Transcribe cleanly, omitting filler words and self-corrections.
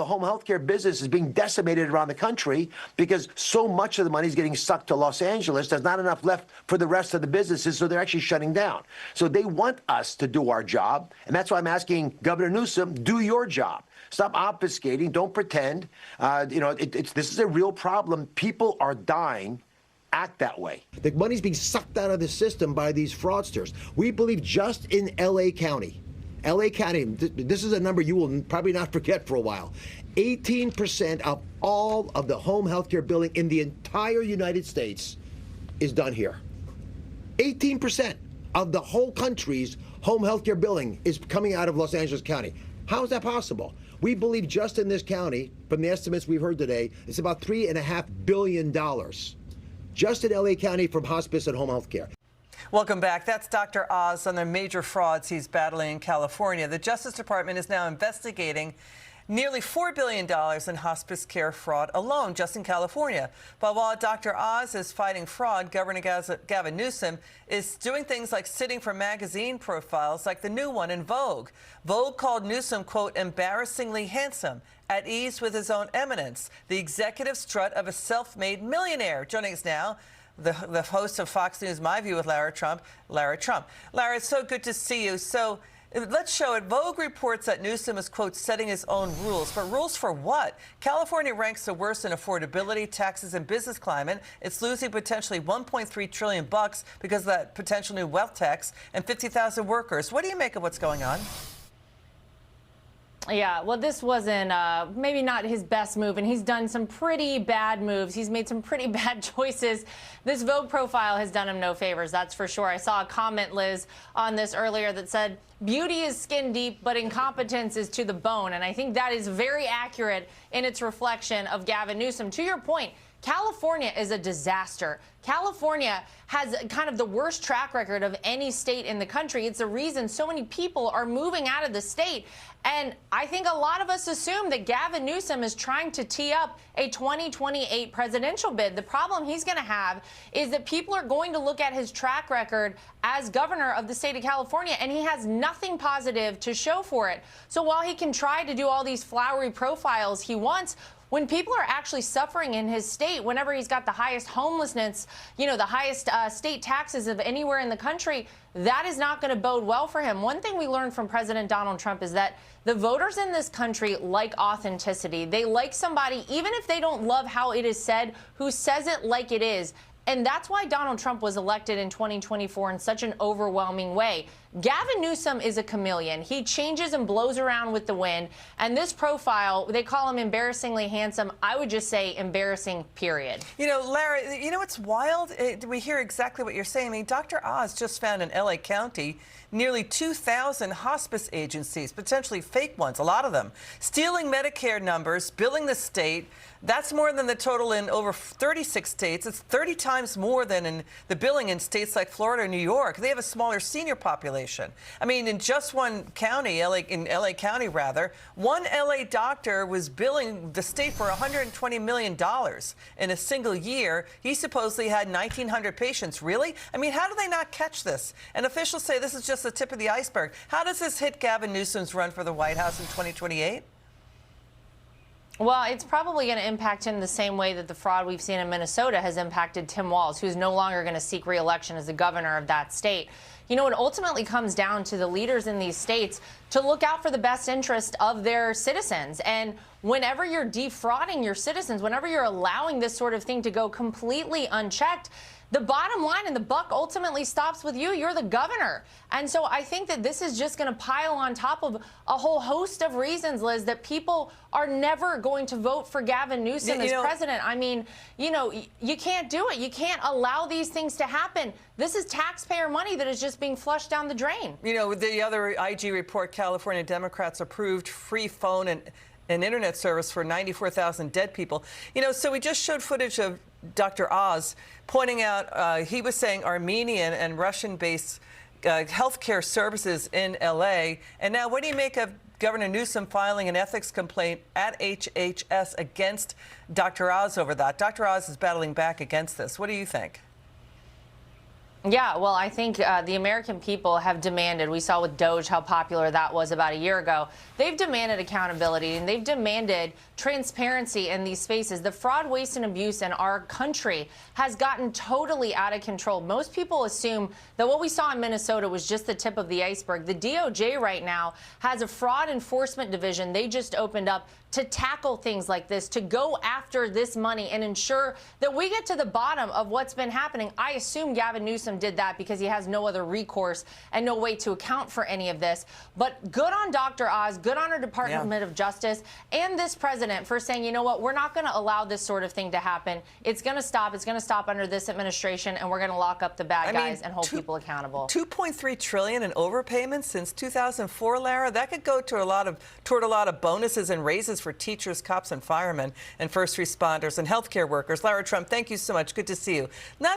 The home healthcare business is being decimated around the country because so much of the money is getting sucked to Los Angeles. There's not enough left for the rest of the businesses, so they're actually shutting down. So they want us to do our job, and that's why I'm asking Governor Newsom, do your job. Stop obfuscating. Don't pretend. This is a real problem. People are dying. Act that way. The money's being sucked out of the system by these fraudsters. We believe just in L.A. County, this is a number you will probably not forget for a while. 18% of all of the home healthcare billing in the entire United States is done here. 18% of the whole country's home healthcare billing is coming out of Los Angeles County. How is that possible? We believe just in this county, from the estimates we've heard today, it's about $3.5 billion just in L.A. County from hospice and home healthcare. Welcome back. That's Dr. Oz on the major frauds he's battling in California. The Justice Department is now investigating nearly $4 billion in hospice care fraud alone just in California. But while Dr. Oz is fighting fraud, Governor Gavin Newsom is doing things like sitting for magazine profiles like the new one in Vogue. Vogue called Newsom, quote, embarrassingly handsome, at ease with his own eminence, the executive strut of a self-made millionaire. Joining us now, the host of Fox News My View with Lara Trump. Lara, it's so good to see you. So let's show it. Vogue reports that Newsom is, quote, setting his own rules. But rules for what? California ranks the worst in affordability, taxes, and business climate. It's losing potentially $1.3 trillion because of that potential new wealth tax and 50,000 workers. What do you make of what's going on? Yeah, well, this wasn't maybe not his best move, and he's done some pretty bad moves. He's made some pretty bad choices. This Vogue profile has done him no favors, that's for sure. I saw a comment, Liz, on this earlier that said, beauty is skin deep, but incompetence is to the bone. And I think that is very accurate in its reflection of Gavin Newsom. To your point, California is a disaster. California has kind of the worst track record of any state in the country. It's the reason so many people are moving out of the state. And I think a lot of us assume that Gavin Newsom is trying to tee up a 2028 presidential bid. The problem he's going to have is that people are going to look at his track record as governor of the state of California, and he has nothing positive to show for it. So while he can try to do all these flowery profiles he wants, when people are actually suffering in his state, whenever he's got the highest homelessness, the highest state taxes of anywhere in the country, that is not going to bode well for him. One thing we learned from President Donald Trump is that the voters in this country like authenticity. They like somebody, even if they don't love how it is said, who says it like it is. And that's why Donald Trump was elected in 2024 in such an overwhelming way. Gavin Newsom is a chameleon. He changes and blows around with the wind. And this profile, they call him embarrassingly handsome. I would just say embarrassing, period. Lara, what's wild? We hear exactly what you're saying. I mean, Dr. Oz just found in L.A. County nearly 2,000 hospice agencies, potentially fake ones, a lot of them, stealing Medicare numbers, billing the state. That's more than the total in over 36 states. It's 30 times more than in the billing in states like Florida or New York. They have a smaller senior population. I mean, in just one county, in L.A. County, one L.A. doctor was billing the state for $120 million in a single year. He supposedly had 1,900 patients. Really? I mean, how do they not catch this? And officials say this is just the tip of the iceberg. How does this hit Gavin Newsom's run for the White House in 2028? Well, it's probably going to impact him the same way that the fraud we've seen in Minnesota has impacted Tim Walz, who's no longer going to seek re-election as the governor of that state. It ultimately comes down to the leaders in these states to look out for the best interest of their citizens. And whenever you're defrauding your citizens, whenever you're allowing this sort of thing to go completely unchecked, the bottom line and the buck ultimately stops with you. You're the governor. And so I think that this is just going to pile on top of a whole host of reasons, Liz, that people are never going to vote for Gavin Newsom as president. I mean, you can't do it. You can't allow these things to happen. This is taxpayer money that is just being flushed down the drain. The other IG report, California Democrats approved free phone and internet service for 94,000 dead people. So we just showed footage of Dr. Oz pointing out, he was saying Armenian and Russian-based healthcare services in L.A. And now what do you make of Governor Newsom filing an ethics complaint at HHS against Dr. Oz over that? Dr. Oz is battling back against this. What do you think? Yeah, well, I think the American people have demanded, we saw with Doge how popular that was about a year ago. They've demanded accountability and they've demanded transparency in these spaces. The fraud, waste, and abuse in our country has gotten totally out of control. Most people assume that what we saw in Minnesota was just the tip of the iceberg. The DOJ right now has a fraud enforcement division they just opened up to tackle things like this, to go after this money and ensure that we get to the bottom of what's been happening. I assume Gavin Newsom did that because he has no other recourse and no way to account for any of this. But good on Dr. Oz, good on our Department of Justice and this president for saying, you know what, we're not going to allow this sort of thing to happen. It's going to stop. It's going to stop under this administration, and we're going to lock up the bad guys and hold people accountable. $2.3 trillion in overpayments since 2004, Lara. That could go to toward a lot of bonuses and raises for teachers, cops, and firemen, and first responders and healthcare workers. Lara Trump, thank you so much. Good to see you. Not